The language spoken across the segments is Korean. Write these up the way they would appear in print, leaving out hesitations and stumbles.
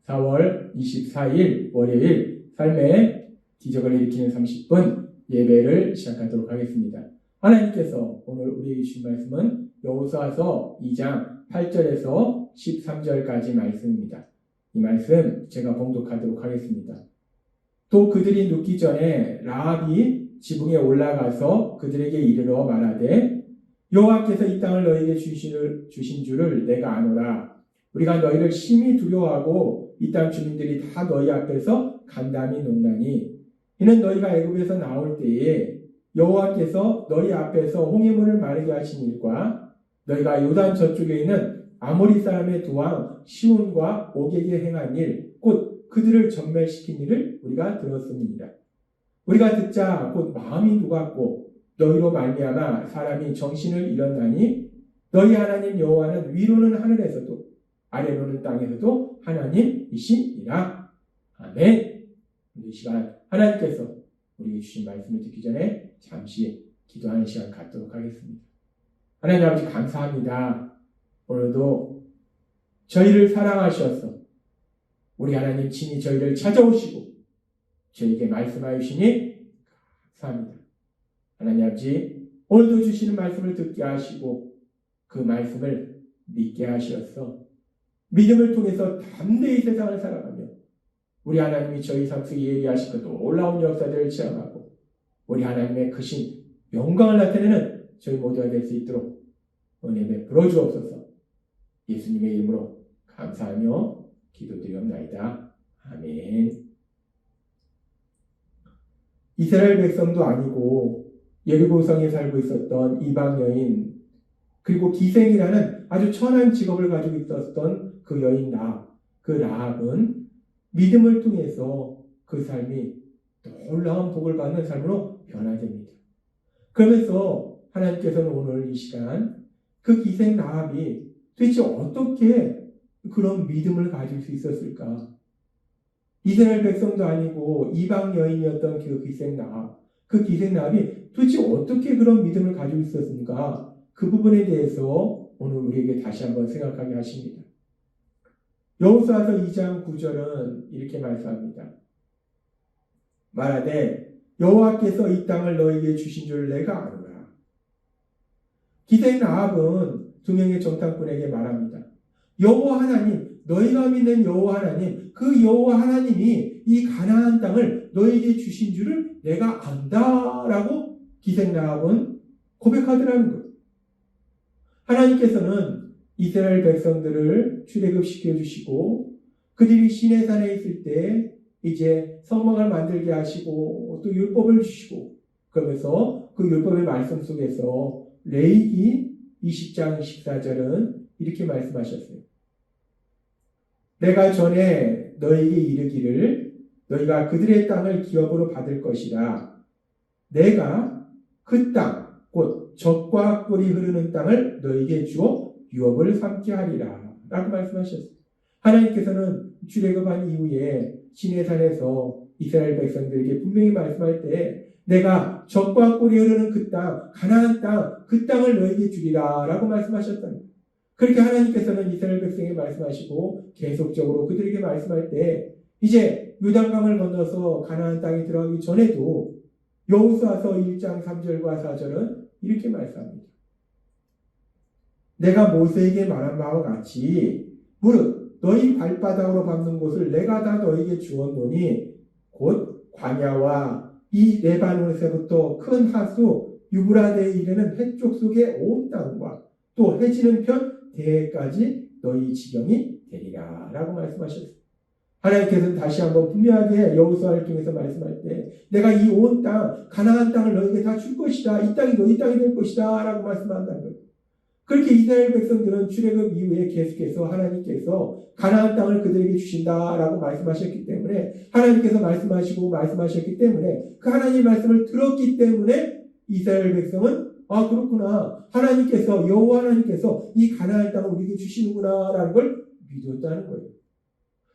4월 24일 월요일 삶의 기적을 일으키는 30분 예배를 시작하도록 하겠습니다. 하나님께서 오늘 우리에게 주신 말씀은 여호수아서 2장 8절에서 13절까지 말씀입니다. 이 말씀 제가 봉독하도록 하겠습니다. 또 그들이 눕기 전에 라합이 지붕에 올라가서 그들에게 이르러 말하되 여호와께서 이 땅을 너희에게 주신 줄을 내가 아노라. 우리가 너희를 심히 두려워하고 이 땅 주민들이 다 너희 앞에서 간담이 높나니 이는 너희가 애굽에서 나올 때에 여호와께서 너희 앞에서 홍해물을 마르게 하신 일과 너희가 요단 저쪽에 있는 아모리 사람의 두왕 시온과 옥에게 행한 일, 곧 그들을 전멸시킨 일을 우리가 들었습니다. 우리가 듣자 곧 마음이 녹았고 너희로 말미암아 사람이 정신을 잃었나니 너희 하나님 여호와는 위로는 하늘에서도 아래로는 땅에서도 하나님이시니라. 아멘. 이 시간 하나님께서 우리에게 주신 말씀을 듣기 전에 잠시 기도하는 시간 갖도록 하겠습니다. 하나님 아버지 감사합니다. 오늘도 저희를 사랑하셔서 우리 하나님 친히 저희를 찾아오시고 저희에게 말씀하여 주시니 감사합니다. 하나님 아버지 오늘도 주시는 말씀을 듣게 하시고 그 말씀을 믿게 하시어서 믿음을 통해서 담대히 세상을 살아가며 우리 하나님이 저희 삶 속에 예비하신 그 놀라운 역사들을 체험하고 우리 하나님의 크신 영광을 나타내는 저희 모두가 될 수 있도록 은혜 베풀어 주옵소서. 예수님의 이름으로 감사하며 기도드리옵나이다. 아멘. 이스라엘 백성도 아니고 예리고성에 살고 있었던 이방 여인 그리고 기생이라는 아주 천한 직업을 가지고 있었던 그 여인 그 라합은 믿음을 통해서 그 삶이 놀라운 복을 받는 삶으로 변화됩니다. 그러면서 하나님께서는 오늘 이 시간 그 기생 라합이 도대체 어떻게 그런 믿음을 가질 수 있었을까? 이스라엘 백성도 아니고 이방 여인이었던 그 기생 라합이 도대체 어떻게 그런 믿음을 가지고 있었는가? 그 부분에 대해서 오늘 우리에게 다시 한번 생각하게 하십니다. 여호수아서 2장 9절은 이렇게 말씀합니다. 말하되 여호와께서 이 땅을 너희에게 주신 줄 내가 아노라. 기생 라합은 두 명의 정탐꾼에게 말합니다. 여호와 하나님, 너희가 믿는 여호와 하나님, 그 여호와 하나님이 이 가나안 땅을 너희에게 주신 줄을 내가 안다라고 기생 라합은 고백하더라는 거예요. 하나님께서는 이스라엘 백성들을 출애굽시켜 주시고 그들이 시내산에 있을 때 이제 성막을 만들게 하시고 또 율법을 주시고 그러면서 그 율법의 말씀 속에서 레위기 20장 14절은 이렇게 말씀하셨어요. 내가 전에 너희에게 이르기를 너희가 그들의 땅을 기업으로 받을 것이라. 내가 그 땅 곧 젖과 꿀이 흐르는 땅을 너희에게 주어 유업을 삼게 하리라 라고 말씀하셨어요. 하나님께서는 출애굽한 이후에 시내산에서 이스라엘 백성들에게 분명히 말씀할 때 내가 젖과 꿀이 흐르는 그 땅, 가나안 땅, 그 땅을 너희에게 주리라 라고 말씀하셨답니다. 그렇게 하나님께서는 이스라엘 백성에게 말씀하시고 계속적으로 그들에게 말씀할 때 이제 요단강을 건너서 가나안 땅에 들어가기 전에도 여호수아서 1장 3절과 4절은 이렇게 말씀합니다. 내가 모세에게 말한 바와 같이 무릇 너희 발바닥으로 밟는 곳을 내가 다 너희에게 주었노니 곧 광야와 이 레바논에서부터 큰 하수 유브라데에 이르는 해쪽 속의 온 땅과 또 해지는 편 대해까지 너희 지경이 되리라 라고 말씀하셨습니다. 하나님께서는 다시 한번 분명하게 여호수아를 통해서 말씀할 때 내가 이 온 땅, 가나안 땅을 너희에게 다 줄 것이다. 이 땅이 너희 땅이 될 것이다 라고 말씀한다는 거예요. 그렇게 이스라엘 백성들은 출애굽 이후에 계속해서 하나님께서 가나안 땅을 그들에게 주신다라고 말씀하셨기 때문에 하나님께서 말씀하셨기 때문에 그 하나님의 말씀을 들었기 때문에 이스라엘 백성은 그렇구나. 하나님께서 여호와 하나님께서 이 가나안 땅을 우리에게 주시는구나라는 걸 믿었다는 거예요.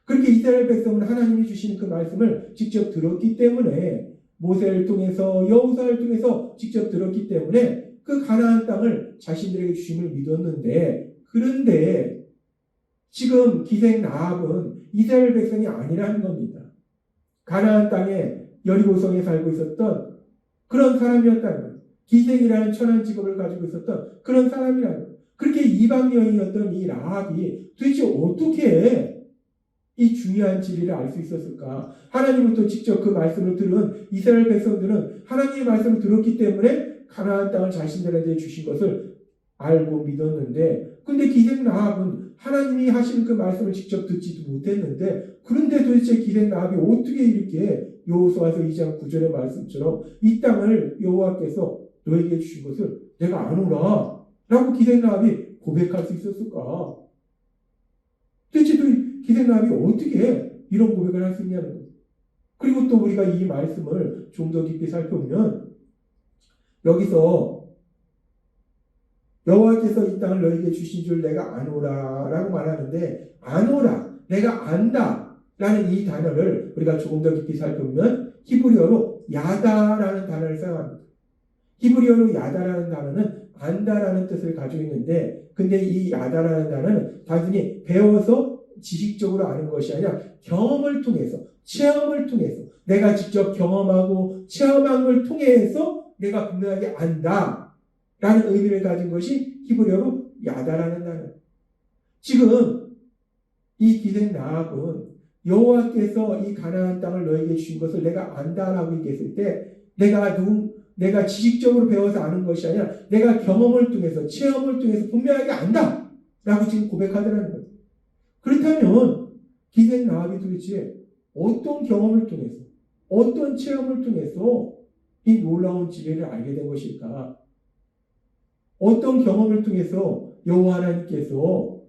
그렇게 이스라엘 백성은 하나님이 주시는 그 말씀을 직접 들었기 때문에 모세를 통해서 여호수아를 통해서 직접 들었기 때문에 그 가나안 땅을 자신들에게 주심을 믿었는데 그런데 지금 기생 라합은 이스라엘 백성이 아니라는 겁니다. 가나안 땅에 여리고성에 살고 있었던 그런 사람이었다는 거예요. 기생이라는 천한 직업을 가지고 있었던 그런 사람이라는 거예요. 그렇게 이방 여인이었던 이 라합이 도대체 어떻게 이 중요한 진리를 알 수 있었을까? 하나님부터 직접 그 말씀을 들은 이스라엘 백성들은 하나님의 말씀을 들었기 때문에 가나안 땅을 자신들한테 주신 것을 알고 믿었는데, 근데 기생 라합은 하나님이 하신 그 말씀을 직접 듣지도 못했는데, 그런데 도대체 기생 라합이 어떻게 이렇게 여호수아서 2장 9절의 말씀처럼 이 땅을 여호와께서 너에게 주신 것을 내가 아노라 라고 기생 라합이 고백할 수 있었을까? 도대체 기생 라합이 어떻게 이런 고백을 할 수 있냐는 거예요. 그리고 또 우리가 이 말씀을 좀 더 깊이 살펴보면 여기서 여호와께서 이 땅을 너에게 주신 줄 내가 아노라 라고 말하는데, 아노라, 내가 안다 라는 이 단어를 우리가 조금 더 깊이 살펴보면 히브리어로 야다라는 단어를 사용합니다. 히브리어로 야다라는 단어는 안다라는 뜻을 가지고 있는데, 근데 이 야다라는 단어는 단순히 배워서 지식적으로 아는 것이 아니라 경험을 통해서, 체험을 통해서, 내가 직접 경험하고 체험한 걸 통해서 내가 분명하게 안다 라는 의미를 가진 것이 히브리어로 야다라는 단어. 지금 이 기생 라합은 여호와께서 이 가나안 땅을 너에게 주신 것을 내가 안다라고 얘기했을 때, 내가 지식적으로 배워서 아는 것이 아니라 내가 경험을 통해서, 체험을 통해서 분명하게 안다 라고 지금 고백하더라는 거예요. 그렇다면 기생 라합이 도대체 어떤 경험을 통해서, 어떤 체험을 통해서 이 놀라운 지혜를 알게 된 것일까? 어떤 경험을 통해서 여호와 하나님께서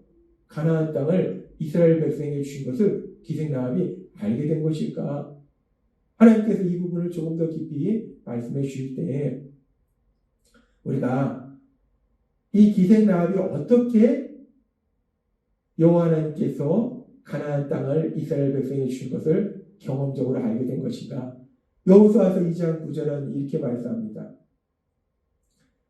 가나안 땅을 이스라엘 백성에게 주신 것을 기생 라합이 알게 된 것일까? 하나님께서 이 부분을 조금 더 깊이 말씀해 주실 때 우리가 이 기생 라합이 어떻게 여호와 하나님께서 가나안 땅을 이스라엘 백성에게 주신 것을 경험적으로 알게 된 것인가? 여호수아서 2장 9절은 이렇게 말씀합니다.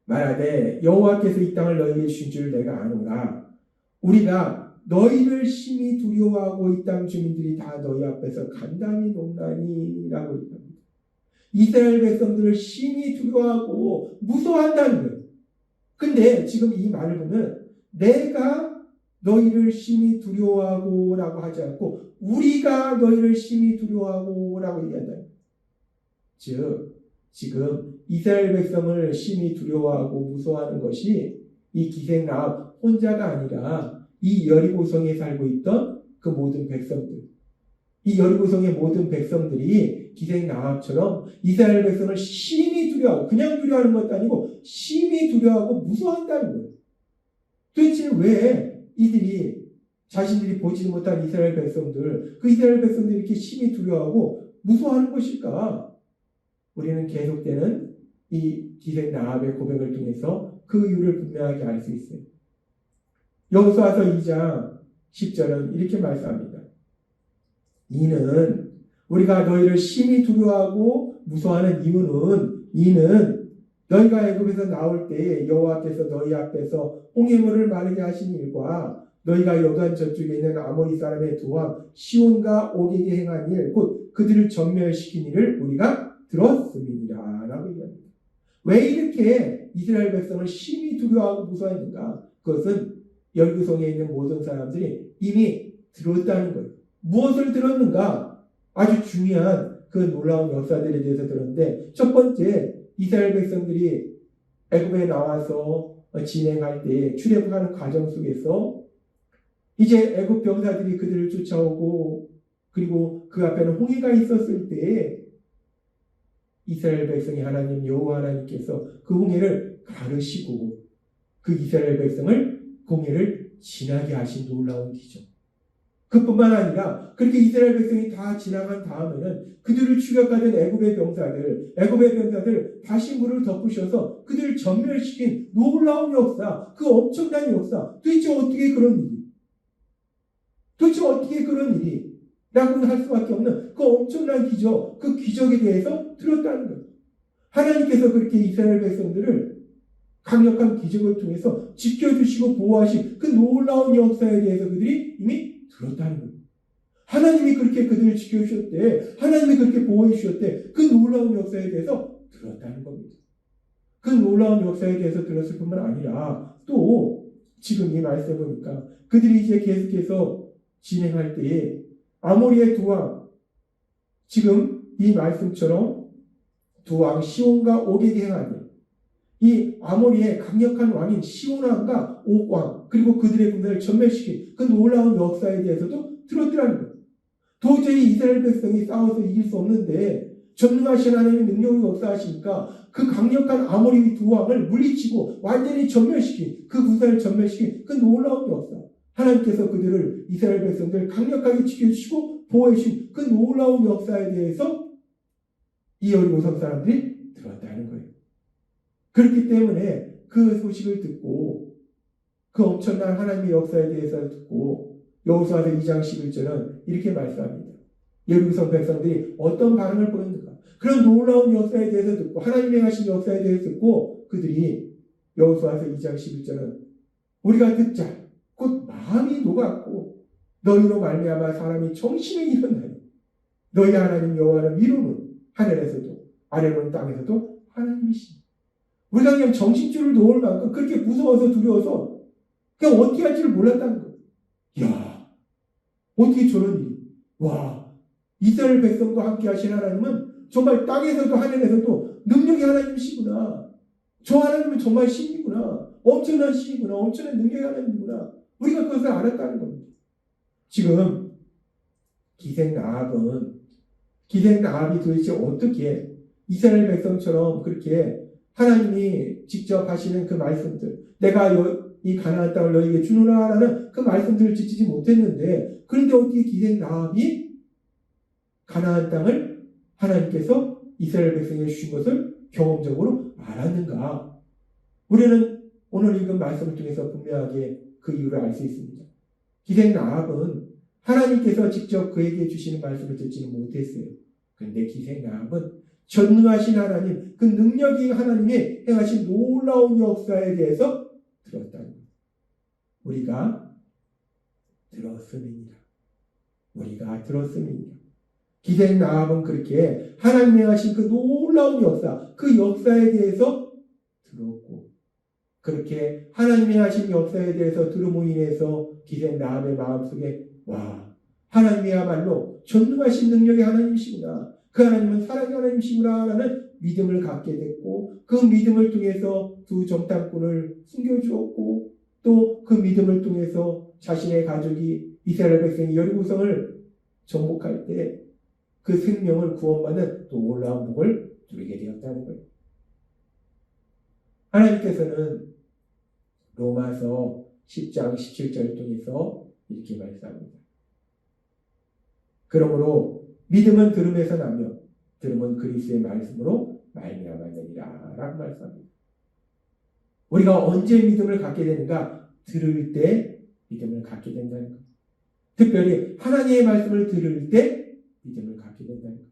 말하되 여호와께서 이 땅을 너희에게 주신 줄 내가 아노라. 우리가 너희를 심히 두려워하고 이 땅 주민들이 다 너희 앞에서 간담이 높나니 라고 얘기합니다. 이스라엘 백성들을 심히 두려워하고 무서워한다는 거예요. 근데 지금 이 말을 보면 내가 너희를 심히 두려워하고 라고 하지 않고 우리가 너희를 심히 두려워하고 라고 얘기한다. 즉 지금 이스라엘 백성을 심히 두려워하고 무서워하는 것이 이 기생 라합 혼자가 아니라 이 여리고성에 살고 있던 그 모든 백성들, 이 여리고성의 모든 백성들이 기생 라합처럼 이스라엘 백성을 심히 두려워하고, 그냥 두려워하는 것도 아니고 심히 두려워하고 무서워한다는 거예요. 도대체 왜 이들이 자신들이 보지 못한 이스라엘 백성들, 그 이스라엘 백성들이 이렇게 심히 두려워하고 무서워하는 것일까? 우리는 계속되는 이 기생 라합의 고백을 통해서 그 이유를 분명하게 알 수 있어요. 여호수아서 2장 10절은 이렇게 말씀합니다. 이는 우리가 너희를 심히 두려워하고 무서워하는 이는 너희가 애굽에서 나올 때에 여호와께서 너희 앞에서 홍해물을 마르게 하신 일과 너희가 요단 저쪽에 있는 아모리 사람의 두 왕 시온과 옥에게 행한 일, 곧 그들을 전멸시킨 일을 우리가 들었음이니라 라고 얘기합니다. 왜 이렇게 이스라엘 백성을 심히 두려워하고 무서워했는가? 그것은 여리고성에 있는 모든 사람들이 이미 들었다는 거예요. 무엇을 들었는가? 아주 중요한 그 놀라운 역사들에 대해서 들었는데, 첫 번째, 이스라엘 백성들이 애굽에 나와서 진행할 때 출애굽하는 과정 속에서 이제 애굽 병사들이 그들을 쫓아오고, 그리고 그 앞에는 홍해가 있었을 때에 이스라엘 백성이 하나님 여호와 하나님께서 그 홍해를 가르시고 그 이스라엘 백성을 그 홍해를 지나게 하신 놀라운 기적. 그뿐만 아니라 그렇게 이스라엘 백성이 다 지나간 다음에는 그들을 추격하던 애굽의 병사들 다시 물을 덮으셔서 그들을 전멸시킨 놀라운 역사, 그 엄청난 역사. 도대체 어떻게 그런 일이 라고는 할 수밖에 없는 그 엄청난 기적, 그 기적에 대해서 들었다는 거예요. 하나님께서 그렇게 이스라엘 백성들을 강력한 기적을 통해서 지켜주시고 보호하신 그 놀라운 역사에 대해서 그들이 이미 들었다는 거예요. 하나님이 그렇게 그들을 지켜주셨대. 하나님이 그렇게 보호해 주셨대. 그 놀라운 역사에 대해서 들었다는 겁니다. 그 놀라운 역사에 대해서 들었을 뿐만 아니라 또 지금 이 말씀을 보니까 그들이 이제 계속해서 진행할 때에 아모리의 두 왕, 지금 이 말씀처럼 두 왕 시온과 옥에게 행하니 이 아모리의 강력한 왕인 시온 왕과 옥 왕, 그리고 그들의 군대를 전멸시킨 그 놀라운 역사에 대해서도 들었더라는 거예요. 도저히 이스라엘 백성이 싸워서 이길 수 없는데 전능하신 하나님의 능력으로 역사하시니까 그 강력한 아모리 두 왕을 물리치고 완전히 전멸시킨, 그 군사를 전멸시킨 그 놀라운 역사, 하나님께서 그들을, 이스라엘 백성들을 강력하게 지켜주시고 보호해주신 그 놀라운 역사에 대해서 이 여리고성 사람들이 들었다는 거예요. 그렇기 때문에 그 소식을 듣고 그 엄청난 하나님의 역사에 대해서 듣고 여호수아서 2장 11절은 이렇게 말씀합니다. 여리고성 백성들이 어떤 반응을 보였는가? 그런 놀라운 역사에 대해서 듣고 하나님의 하신 역사에 대해서 듣고 그들이 여호수아서 2장 11절은 우리가 듣자 곧 마음이 녹았고 너희로 말미암아 사람이 정신에 일어나니 너희 하나님 여호와는 위로는 하늘에서도 아래로는 땅에서도 하나님이시니 우리가 그냥 정신줄을 놓을 만큼 그렇게 무서워서 두려워서 그냥 어떻게 할지를 몰랐다는 거예요. 이야, 어떻게 저런 일이. 와, 이스라엘 백성과 함께 하신 하나님은 정말 땅에서도 하늘에서도 능력의 하나님이시구나. 저 하나님은 정말 신이구나. 엄청난 신이구나. 엄청난 능력의 하나님이구나. 우리가 그것을 알았다는 겁니다. 지금 기생 나압이 도대체 어떻게 이스라엘 백성처럼 그렇게 하나님이 직접 하시는 그 말씀들, 내가 이 가나안 땅을 너희에게 주노라 라는 그 말씀들을 지키지 못했는데, 그런데 어떻게 기생 나압이 가나안 땅을 하나님께서 이스라엘 백성에게 주신 것을 경험적으로 알았는가? 우리는 오늘 읽은 말씀을 통해서 분명하게 그 이유를 알 수 있습니다. 기생 나압은 하나님께서 직접 그에게 주시는 말씀을 듣지는 못했어요. 그런데 기생 나압은 전능하신 하나님, 그 능력이 하나님이 행하신 놀라운 역사에 대해서 들었다는 겁니다. 우리가 들었음이니라. 기생 나압은 그렇게 하나님이 행하신 그 놀라운 역사, 그 역사에 대해서 들었고, 그렇게 하나님이 하신 역사에 대해서 들음으로 인해서 기생 나압의 마음속에 와, 하나님이야말로 전능하신 능력의 하나님이시구나. 그 하나님은 사랑의 하나님이시구나 라는 믿음을 갖게 됐고, 그 믿음을 통해서 두 정탐꾼을 숨겨주었고, 또 그 믿음을 통해서 자신의 가족이 이스라엘 백성이 여리고성을 정복할 때 그 생명을 구원받는 놀라운 복을 누리게 되었다는 거예요. 하나님께서는 로마서 10장 17절을 통해서 이렇게 말씀합니다. 그러므로 믿음은 들음에서 나며 들음은 그리스도의 말씀으로 말미암았느니라 라고 말씀합니다. 우리가 언제 믿음을 갖게 되는가? 들을 때 믿음을 갖게 된다는 것. 특별히 하나님의 말씀을 들을 때 믿음을 갖게 된다는 것.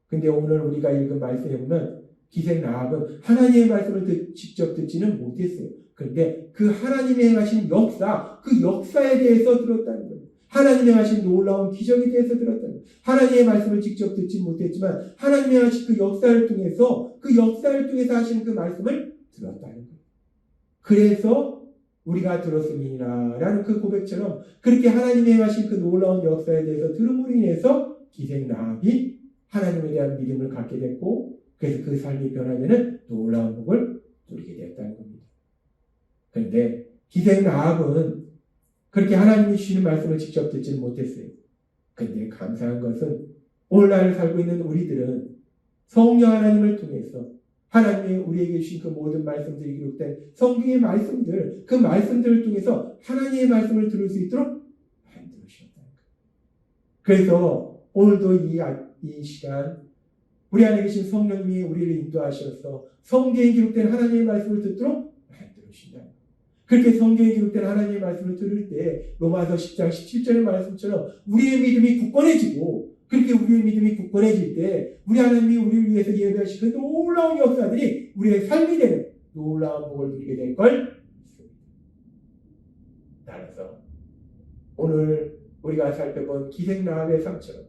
근데 오늘 우리가 읽은 말씀에 보면 기생 나압은 하나님의 말씀을 직접 듣지는 못했어요. 그런데 그 하나님이 행하신 역사, 그 역사에 대해서 들었다는 거예요. 하나님이 하신 놀라운 기적에 대해서 들었다는 거예요. 하나님의 말씀을 직접 듣지 못했지만 하나님이 하신 그 역사를 통해서 하시는 그 말씀을 들었다는 거예요. 그래서 우리가 들었음이니라 라는 그 고백처럼 그렇게 하나님이 행하신 그 놀라운 역사에 대해서 들음으로 인해서 기생 나압이 하나님에 대한 믿음을 갖게 됐고, 그래서 그 삶이 변화되는 놀라운 복을 누리게 되었다는 겁니다. 그런데 기생 나압은 그렇게 하나님이 주시는 말씀을 직접 듣지는 못했어요. 그런데 감사한 것은 오늘날 살고 있는 우리들은 성령 하나님을 통해서 하나님이 우리에게 주신 그 모든 말씀들이 기록된 성경의 말씀들, 그 말씀들을 통해서 하나님의 말씀을 들을 수 있도록 만들어주셨다는 거예요. 그래서 오늘도 이 시간 우리 안에 계신 성령님이 우리를 인도하셔서 성경에 기록된 하나님의 말씀을 듣도록 만들어주신다. 그렇게 성경에 기록된 하나님의 말씀을 들을 때 로마서 10장 17절의 말씀처럼 우리의 믿음이 굳건해지고, 그렇게 우리의 믿음이 굳건해질 때 우리 하나님이 우리를 위해서 예배하신 그 놀라운 역사들이 우리의 삶이 되는 놀라운 복을 누리게 될 걸 믿습니다. 따라서 오늘 우리가 살펴본 기생 라합의 삶처럼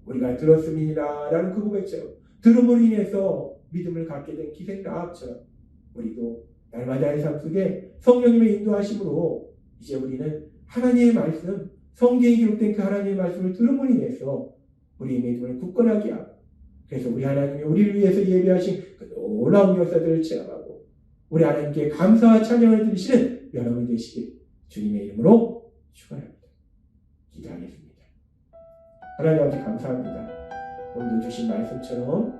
우리가 들었음이니라라는 그 고백처럼 들음으로 인해서 믿음을 갖게 된 기생 라합처럼 우리도 날마다의 삶 속에 성령님의 인도하심으로 이제 우리는 하나님의 말씀, 성경에 기록된 그 하나님의 말씀을 들음으로 인해서 우리의 믿음을 굳건하게 하고 그래서 우리 하나님이 우리를 위해서 예비하신 그 놀라운 역사들을 체험하고 우리 하나님께 감사와 찬양을 드리시는 여러분 되시길 주님의 이름으로 축원합니다. 기도하겠습니다. 하나님 아버지 감사합니다. 오늘도 주신 말씀처럼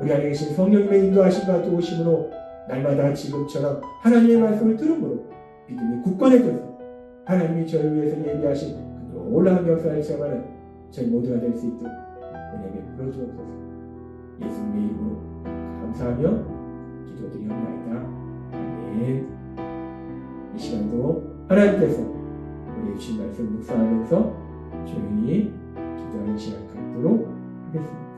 우리 안에 계신 성령님의 인도하심과 도우심으로 날마다 지금처럼 하나님의 말씀을 들음으로 믿음이 굳건해져서 하나님이 저를 위해서 예비하신 그 놀라운 역사를 체험하는 저희 모두가 될 수 있도록 은혜를 베풀어주옵소서. 예수님의 이름으로 감사하며 기도드리옵나이다. 아멘. 이 시간도 하나님께서 우리의 주신 말씀 묵상하면서 조용히 기도하는 시간 갖도록 하겠습니다.